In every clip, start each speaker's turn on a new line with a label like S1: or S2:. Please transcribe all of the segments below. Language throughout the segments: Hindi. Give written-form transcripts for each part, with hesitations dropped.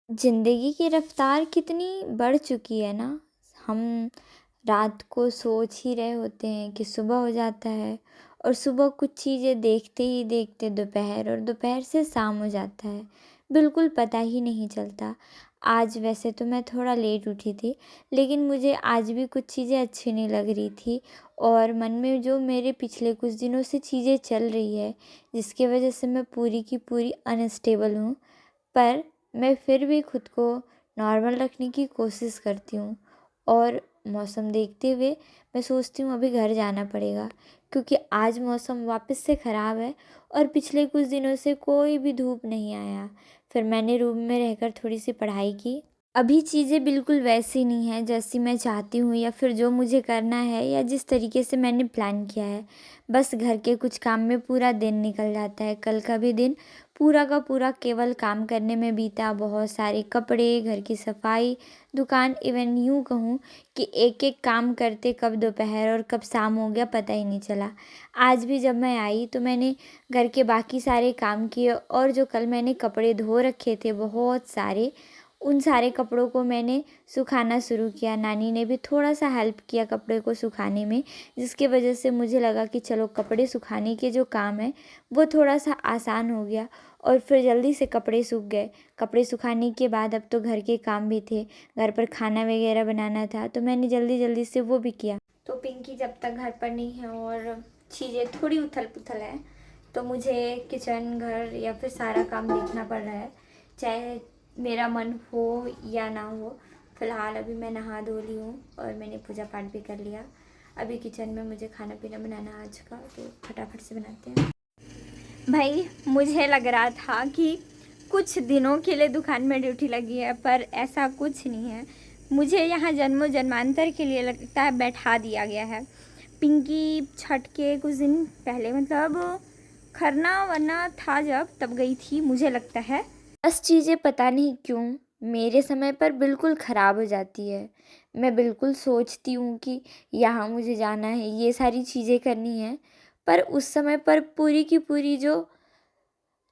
S1: ज़िंदगी की रफ़्तार कितनी बढ़ चुकी है ना। हम रात को सोच ही रहे होते हैं कि सुबह हो जाता है और सुबह कुछ चीज़ें देखते ही देखते दोपहर और दोपहर से शाम हो जाता है। बिल्कुल पता ही नहीं चलता। आज वैसे तो मैं थोड़ा लेट उठी थी, लेकिन मुझे आज भी कुछ चीज़ें अच्छी नहीं लग रही थी और मन में जो मेरे पिछले कुछ दिनों से चीज़ें चल रही है, जिसकी वजह से मैं पूरी की पूरी अनस्टेबल हूँ। पर मैं फिर भी खुद को नॉर्मल रखने की कोशिश करती हूँ और मौसम देखते हुए मैं सोचती हूँ अभी घर जाना पड़ेगा, क्योंकि आज मौसम वापस से ख़राब है और पिछले कुछ दिनों से कोई भी धूप नहीं आया। फिर मैंने रूम में रहकर थोड़ी सी पढ़ाई की। अभी चीज़ें बिल्कुल वैसी नहीं हैं जैसी मैं चाहती हूँ या फिर जो मुझे करना है या जिस तरीके से मैंने प्लान किया है। बस घर के कुछ काम में पूरा दिन निकल जाता है। कल का भी दिन पूरा का पूरा केवल काम करने में बीता। बहुत सारे कपड़े, घर की सफाई, दुकान, इवन यूँ कहूँ कि एक-एक काम करते कब दोपहर और कब शाम हो गया पता ही नहीं चला। आज भी जब मैं आई तो मैंने घर के बाकी सारे काम किए और जो कल मैंने कपड़े धो रखे थे बहुत सारे, उन सारे कपड़ों को मैंने सुखाना शुरू किया। नानी ने भी थोड़ा-सा हेल्प किया कपड़े को सुखाने में, जिसकी वजह से मुझे लगा कि चलो कपड़े सुखाने के जो काम है, वो थोड़ा-सा आसान हो गया और फिर जल्दी से कपड़े सूख गए। कपड़े सुखाने के बाद अब तो घर के काम भी थे, घर पर खाना वगैरह बनाना था, तो मैंने जल्दी-जल्दी से वो भी किया। तो पिंकी जब तक घर पर नहीं है और चीज़ें थोड़ी उथल-पुथल है, तो मुझे किचन, घर या फिर सारा काम देखना पड़ रहा है, चाहे मेरा मन हो या ना हो। फ़िलहाल अभी मैं नहा धो ली हूँ और मैंने पूजा पाठ भी कर लिया। अभी किचन में मुझे खाना पीना बनाना है आज का, तो फटाफट से बनाते हैं। भाई मुझे लग रहा था कि कुछ दिनों के लिए दुकान में ड्यूटी लगी है, पर ऐसा कुछ नहीं है। मुझे यहाँ जन्मों जन्मांतर के लिए लगता है बैठा दिया गया है। पिंकी छठ के कुछ दिन पहले, मतलब खरना वरना था जब, तब गई थी मुझे लगता है। बस चीज़ें पता नहीं क्यों मेरे समय पर बिल्कुल ख़राब हो जाती है। मैं बिल्कुल सोचती हूँ कि यहाँ मुझे जाना है, ये सारी चीज़ें करनी है, पर उस समय पर पूरी की पूरी जो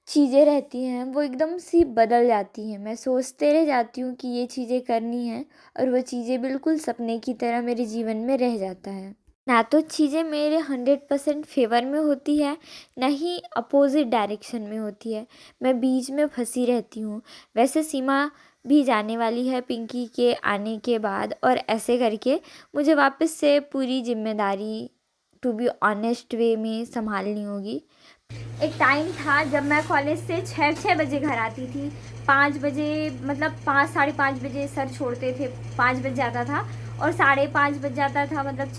S1: चीज़ें रहती हैं वो एकदम सी बदल जाती हैं। मैं सोचते रह जाती हूँ कि ये चीज़ें करनी हैं और वो चीज़ें बिल्कुल सपने की तरह मेरे जीवन में रह जाता है। ना तो चीज़ें मेरे 100% फ़ेवर में होती है, ना ही अपोज़िट डायरेक्शन में होती है। मैं बीच में फँसी रहती हूँ। वैसे सीमा भी जाने वाली है पिंकी के आने के बाद और ऐसे करके मुझे वापस से पूरी ज़िम्मेदारी टू बी ऑनेस्ट वे में सँभालनी होगी। एक टाइम था जब मैं कॉलेज से 6 बजे घर आती थी। 5 बजे, मतलब 5 साढ़े 5 बजे सर छोड़ते थे, 5 बज जाता था और 5:30 बज जाता था, मतलब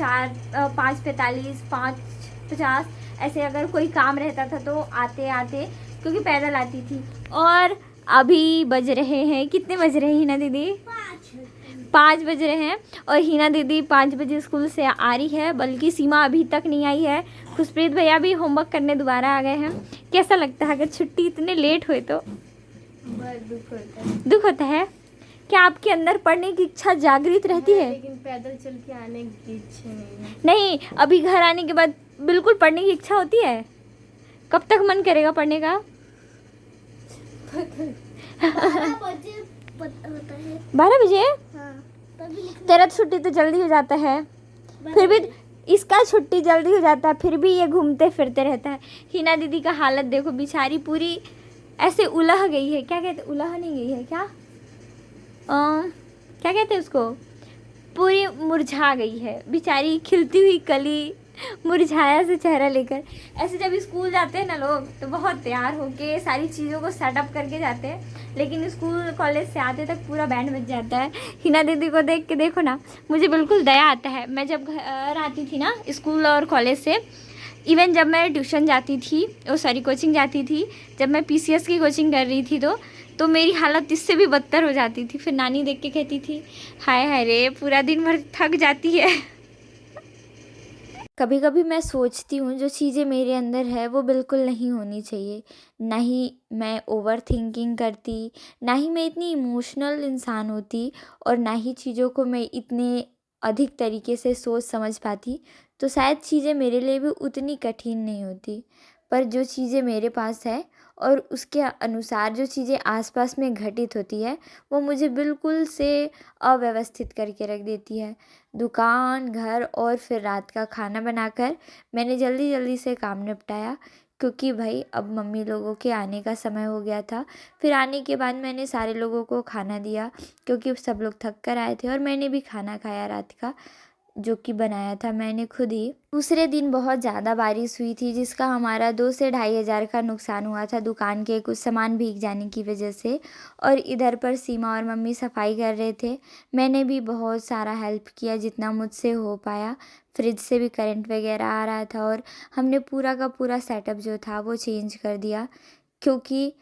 S1: 5:45, 5:50 ऐसे अगर कोई काम रहता था तो आते आते, क्योंकि पैदल आती थी। और अभी बज रहे हैं, कितने बज रहे हैं हिना दीदी? 5 बज रहे हैं और हिना दीदी 5 बजे स्कूल से आ रही है, बल्कि सीमा अभी तक नहीं आई है। खुशप्रीत भैया भी होमवर्क करने दोबारा आ गए हैं। कैसा लगता है अगर छुट्टी इतने लेट हुए तो?
S2: बहुत दुख होता है।
S1: दुख होता है। क्या आपके अंदर पढ़ने की इच्छा जागृत रहती है?
S2: लेकिन पैदल चल के आने की इच्छा नहीं है।
S1: नहीं, अभी घर आने के बाद बिल्कुल पढ़ने की इच्छा होती है। कब तक मन करेगा पढ़ने का?
S2: 12 बजे होता है।
S1: 12 बजे?
S2: हाँ, तभी
S1: तेरा तो छुट्टी तो जल्दी हो जाता है, फिर भी इसका छुट्टी जल्दी हो जाता है, फिर भी ये घूमते फिरते रहता है। हिना दीदी का हालत देखो, बेचारी पूरी ऐसे उलह गई है। क्या कहते, उलह नहीं गई है क्या, क्या कहते हैं उसको, पूरी मुरझा गई है बेचारी, खिलती हुई कली मुरझाया से चेहरा लेकर। ऐसे जब स्कूल जाते हैं ना लोग, तो बहुत तैयार होके सारी चीज़ों को सेटअप करके जाते हैं, लेकिन स्कूल कॉलेज से आते तक पूरा बैंड बज जाता है। हिना दीदी को देख के देखो ना, मुझे बिल्कुल दया आता है। मैं जब घर आती थी ना स्कूल और कॉलेज से, इवन जब मैं ट्यूशन जाती थी, कोचिंग जाती थी, जब मैं पीसीएस की कोचिंग कर रही थी, तो मेरी हालत इससे भी बदतर हो जाती थी। फिर नानी देख के कहती थी, हाय हाय रे, पूरा दिन भर थक जाती है। कभी कभी मैं सोचती हूँ जो चीज़ें मेरे अंदर है वो बिल्कुल नहीं होनी चाहिए। ना ही मैं ओवर थिंकिंग करती, ना ही मैं इतनी इमोशनल इंसान होती, और ना ही चीज़ों को मैं इतने अधिक तरीके से सोच समझ पाती, तो शायद चीज़ें मेरे लिए भी उतनी कठिन नहीं होती। पर जो चीज़ें मेरे पास है और उसके अनुसार जो चीज़ें आसपास में घटित होती है वो मुझे बिल्कुल से अव्यवस्थित करके रख देती है। दुकान, घर और फिर रात का खाना बनाकर मैंने जल्दी जल्दी से काम निपटाया, क्योंकि भाई अब मम्मी लोगों के आने का समय हो गया था। फिर आने के बाद मैंने सारे लोगों को खाना दिया, क्योंकि सब लोग थक कर आए थे और मैंने भी खाना खाया रात का, जो कि बनाया था मैंने खुद ही। दूसरे दिन बहुत ज़्यादा बारिश हुई थी, जिसका हमारा 2 से ढाई हज़ार का नुकसान हुआ था दुकान के कुछ सामान भीग जाने की वजह से। और इधर पर सीमा और मम्मी सफाई कर रहे थे। मैंने भी बहुत सारा हेल्प किया जितना मुझसे हो पाया। फ्रिज से भी करंट वगैरह आ रहा था और हमने पूरा का पूरा सेटअप जो था वो चेंज कर दिया, क्योंकि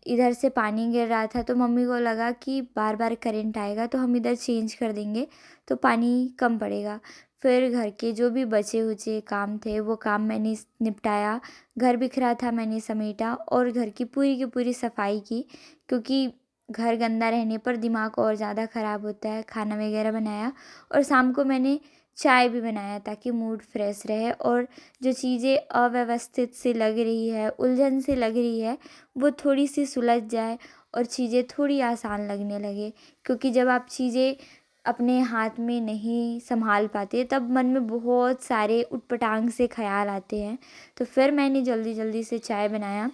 S1: इधर से पानी गिर रहा था तो मम्मी को लगा कि बार बार करंट आएगा तो हम इधर चेंज कर देंगे तो पानी कम पड़ेगा। फिर घर के जो भी बचे हुए काम थे वो काम मैंने निपटाया। घर बिखरा था मैंने समेटा और घर की पूरी सफाई की, क्योंकि घर गंदा रहने पर दिमाग और ज़्यादा ख़राब होता है। खाना वगैरह बनाया और शाम को मैंने चाय भी बनाया ताकि मूड फ्रेश रहे और जो चीज़ें अव्यवस्थित सी लग रही है, उलझन सी लग रही है, वो थोड़ी सी सुलझ जाए और चीज़ें थोड़ी आसान लगने लगे। क्योंकि जब आप चीज़ें अपने हाथ में नहीं संभाल पाते तब मन में बहुत सारे उटपटांग से ख़्याल आते हैं। तो फिर मैंने जल्दी जल्दी से चाय बनाया।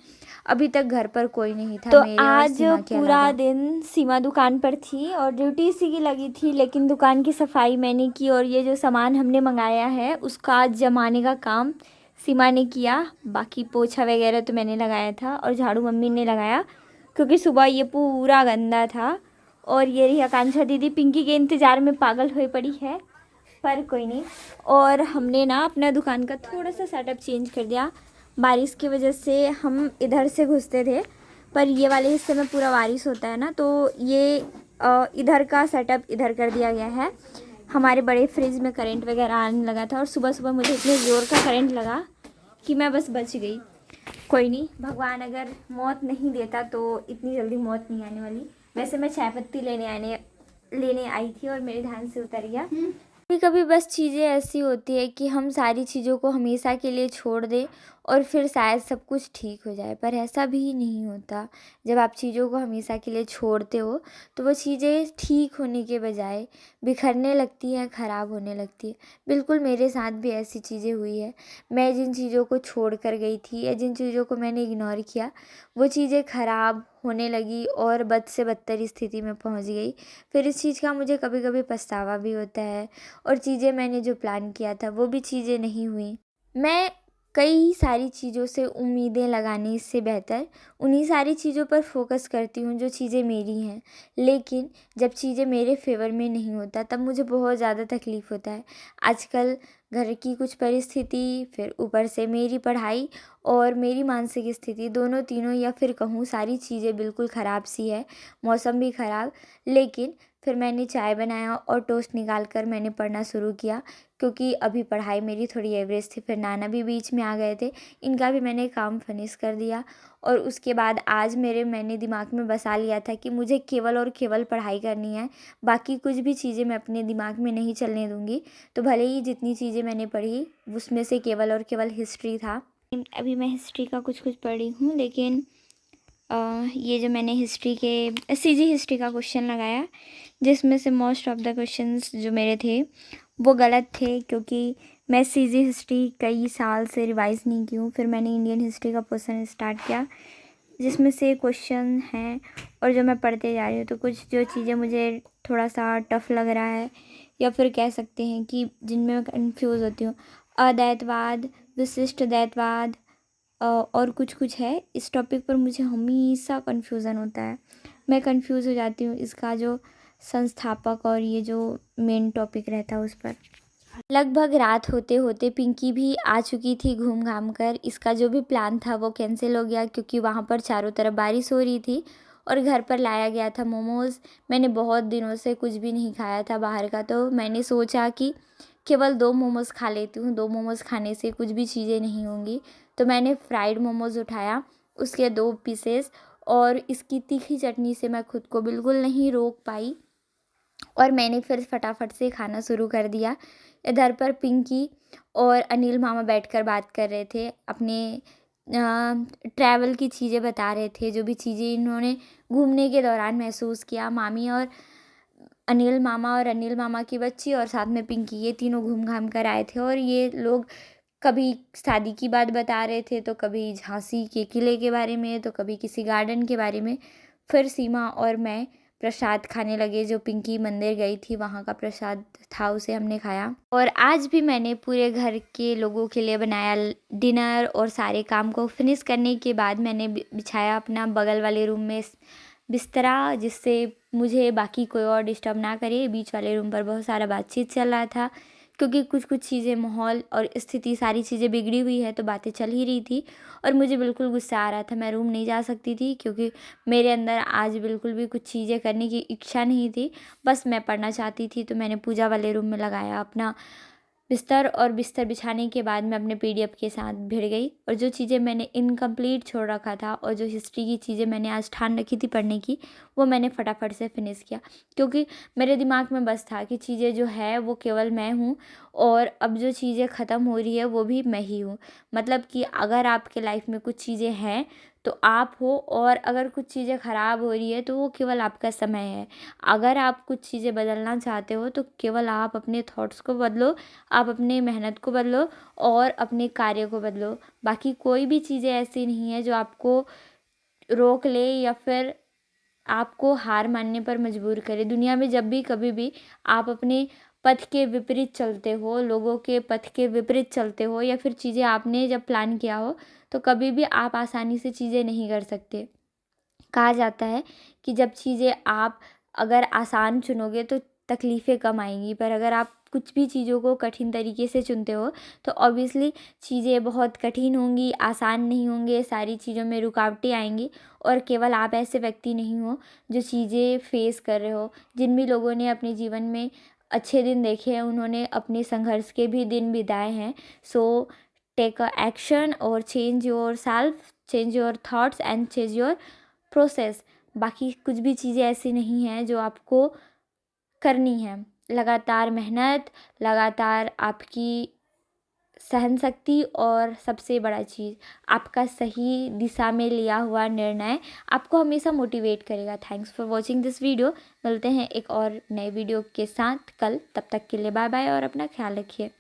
S1: अभी तक घर पर कोई नहीं था
S2: तो
S1: मेरे और
S2: आज
S1: सीमा के
S2: पूरा
S1: अलावा।
S2: दिन सीमा दुकान पर थी और ड्यूटी इसी की लगी थी, लेकिन दुकान की सफाई मैंने की और ये जो सामान हमने मंगाया है उसका आज जमाने का काम सीमा ने किया। बाकी पोछा वगैरह तो मैंने लगाया था और झाड़ू मम्मी ने लगाया, क्योंकि सुबह ये पूरा गंदा था। और ये रही आकांक्षा दीदी पिंकी के इंतज़ार में पागल हुई पड़ी है, पर कोई नहीं। और हमने ना अपना दुकान का थोड़ा सा सेटअप चेंज कर दिया। बारिश की वजह से हम इधर से घुसते थे, पर ये वाले हिस्से में पूरा बारिश होता है ना, तो ये इधर का सेटअप इधर कर दिया गया है। हमारे बड़े फ्रिज में करंट वगैरह आने लगा था और सुबह सुबह मुझे इतने ज़ोर का करंट लगा कि मैं बस बच गई। कोई नहीं, भगवान अगर मौत नहीं देता तो इतनी जल्दी मौत नहीं आने वाली। वैसे मैं चाय पत्ती लेने आई थी और मेरे ध्यान से उतर गया। कभी कभी बस चीज़ें ऐसी होती है कि हम सारी चीज़ों को हमेशा के लिए छोड़ दें और फिर शायद सब कुछ ठीक हो जाए, पर ऐसा भी नहीं होता। जब आप चीज़ों को हमेशा के लिए छोड़ते हो तो वो चीज़ें ठीक होने के बजाय बिखरने लगती हैं, ख़राब होने लगती है। बिल्कुल मेरे साथ भी ऐसी चीज़ें हुई है। मैं जिन चीज़ों को छोड़ कर गई थी या जिन चीज़ों को मैंने इग्नोर किया, वो चीज़ें ख़राब होने लगी और बद से बदतर स्थिति में पहुंच गई। फिर इस चीज़ का मुझे कभी कभी पछतावा भी होता है और चीज़ें मैंने जो प्लान किया था वो भी चीज़ें नहीं हुई। मैं कई सारी चीज़ों से उम्मीदें लगाने से बेहतर उन्हीं सारी चीज़ों पर फोकस करती हूँ जो चीज़ें मेरी हैं। लेकिन जब चीज़ें मेरे फेवर में नहीं होता तब मुझे बहुत ज़्यादा तकलीफ़ होता है। आजकल घर की कुछ परिस्थिति, फिर ऊपर से मेरी पढ़ाई और मेरी मानसिक स्थिति, दोनों तीनों या फिर कहूँ सारी चीज़ें बिल्कुल ख़राब सी है। मौसम भी ख़राब। लेकिन फिर मैंने चाय बनाया और टोस्ट निकाल कर मैंने पढ़ना शुरू किया, क्योंकि अभी पढ़ाई मेरी थोड़ी एवरेज थी। फिर नाना भी बीच में आ गए थे, इनका भी मैंने काम फिनिश कर दिया। और उसके बाद आज मैंने दिमाग में बसा लिया था कि मुझे केवल और केवल पढ़ाई करनी है। बाकी कुछ भी चीज़ें मैं अपने दिमाग में नहीं चलने दूँगी। तो भले ही जितनी चीज़ें मैंने पढ़ी उसमें से केवल और केवल हिस्ट्री था। अभी मैं हिस्ट्री का कुछ कुछ पढ़ी हूँ, लेकिन ये जो मैंने हिस्ट्री के सीजी हिस्ट्री का क्वेश्चन लगाया, जिसमें से मोस्ट ऑफ द क्वेश्चंस जो मेरे थे वो गलत थे, क्योंकि मैं सीजी हिस्ट्री कई साल से रिवाइज़ नहीं की हूँ। फिर मैंने इंडियन हिस्ट्री का पोर्शन स्टार्ट किया, जिसमें से क्वेश्चन हैं और जो मैं पढ़ते जा रही हूँ। तो कुछ जो चीज़ें मुझे थोड़ा सा टफ़ लग रहा है, या फिर कह सकते हैं कि जिनमें मैं कन्फ्यूज़ होती हूँ, अद्वैतवाद, विशिष्ट द्वैतवाद और कुछ कुछ है। इस टॉपिक पर मुझे हमेशा कन्फ्यूज़न होता है। मैं कन्फ्यूज़ हो जाती हूँ इसका जो संस्थापक और ये जो मेन टॉपिक रहता है उस पर। लगभग रात होते होते पिंकी भी आ चुकी थी घूम घाम कर। इसका जो भी प्लान था वो कैंसिल हो गया, क्योंकि वहाँ पर चारों तरफ बारिश हो रही थी और घर पर लाया गया था मोमोज़। मैंने बहुत दिनों से कुछ भी नहीं खाया था बाहर का, तो मैंने सोचा कि केवल 2 मोमोज़ खा लेती हूँ। 2 मोमोज़ खाने से कुछ भी चीज़ें नहीं होंगी। तो मैंने फ्राइड मोमोज़ उठाया, उसके 2 पीसेस, और इसकी तीखी चटनी से मैं खुद को बिल्कुल नहीं रोक पाई और मैंने फिर फटाफट से खाना शुरू कर दिया। इधर पर पिंकी और अनिल मामा बैठकर बात कर रहे थे अपने
S1: ट्रैवल की चीज़ें बता रहे थे, जो भी चीज़ें इन्होंने घूमने के दौरान महसूस किया। मामी और अनिल मामा और अनिल मामा की बच्ची और साथ में पिंकी, ये तीनों घूम घाम कर आए थे। और ये लोग कभी शादी की बात बता रहे थे, तो कभी झांसी के किले के बारे में, तो कभी किसी गार्डन के बारे में। फिर सीमा और मैं प्रसाद खाने लगे, जो पिंकी मंदिर गई थी वहाँ का प्रसाद था, उसे हमने खाया। और आज भी मैंने पूरे घर के लोगों के लिए बनाया डिनर, और सारे काम को फिनिश करने के बाद मैंने बिछाया अपना बगल वाले रूम में बिस्तरा, जिससे मुझे बाकी कोई और डिस्टर्ब ना करे। बीच वाले रूम पर बहुत सारा बातचीत चल रहा था, क्योंकि कुछ कुछ चीज़ें, माहौल और स्थिति, सारी चीज़ें बिगड़ी हुई है, तो बातें चल ही रही थी। और मुझे बिल्कुल गुस्सा आ रहा था, मैं रूम नहीं जा सकती थी, क्योंकि मेरे अंदर आज बिल्कुल भी कुछ चीज़ें करने की इच्छा नहीं थी। बस मैं पढ़ना चाहती थी, तो मैंने पूजा वाले रूम में लगाया अपना बिस्तर, और बिस्तर बिछाने के बाद मैं अपने पीडीएफ के साथ भिड़ गई। और जो चीज़ें मैंने इनकम्प्लीट छोड़ रखा था, और जो हिस्ट्री की चीज़ें मैंने आज ठान रखी थी पढ़ने की, वो मैंने फटाफट से फिनिश किया। क्योंकि मेरे दिमाग में बस था कि चीज़ें जो है वो केवल मैं हूँ, और अब जो चीज़ें ख़त्म हो रही है वो भी मैं ही हूँ। मतलब कि अगर आपके लाइफ में कुछ चीज़ें हैं तो आप हो, और अगर कुछ चीज़ें ख़राब हो रही है तो वो केवल आपका समय है। अगर आप कुछ चीज़ें बदलना चाहते हो तो केवल आप अपने थॉट्स को बदलो, आप अपने मेहनत को बदलो, और अपने कार्य को बदलो। बाकी कोई भी चीज़ें ऐसी नहीं है जो आपको रोक ले या फिर आपको हार मानने पर मजबूर करे। दुनिया में जब भी कभी भी आप अपने पथ के विपरीत चलते हो, लोगों के पथ के विपरीत चलते हो, या फिर चीज़ें आपने जब प्लान किया हो, तो कभी भी आप आसानी से चीज़ें नहीं कर सकते। कहा जाता है कि जब चीज़ें आप अगर आसान चुनोगे तो तकलीफ़ें कम आएंगी, पर अगर आप कुछ भी चीज़ों को कठिन तरीके से चुनते हो तो ऑब्वियसली चीज़ें बहुत कठिन होंगी, आसान नहीं होंगे, सारी चीज़ों में रुकावटें आएंगी। और केवल आप ऐसे व्यक्ति नहीं हो जो चीज़ें फेस कर रहे हो। जिन भी लोगों ने अपने जीवन में अच्छे दिन देखे हैं, उन्होंने अपने संघर्ष के भी दिन बिताए हैं। सो टेक अ एक्शन और change your self, change your thoughts and change your process. बाकी कुछ भी चीज़ें ऐसी नहीं हैं जो आपको करनी है। लगातार मेहनत, लगातार आपकी सहन शक्ति, और सबसे बड़ा चीज़ आपका सही दिशा में लिया हुआ निर्णय आपको हमेशा मोटिवेट करेगा। Thanks for watching this video. मिलते हैं एक और नए वीडियो के साथ कल। तब तक के लिए बाय बाय, और अपना ख्याल रखिए।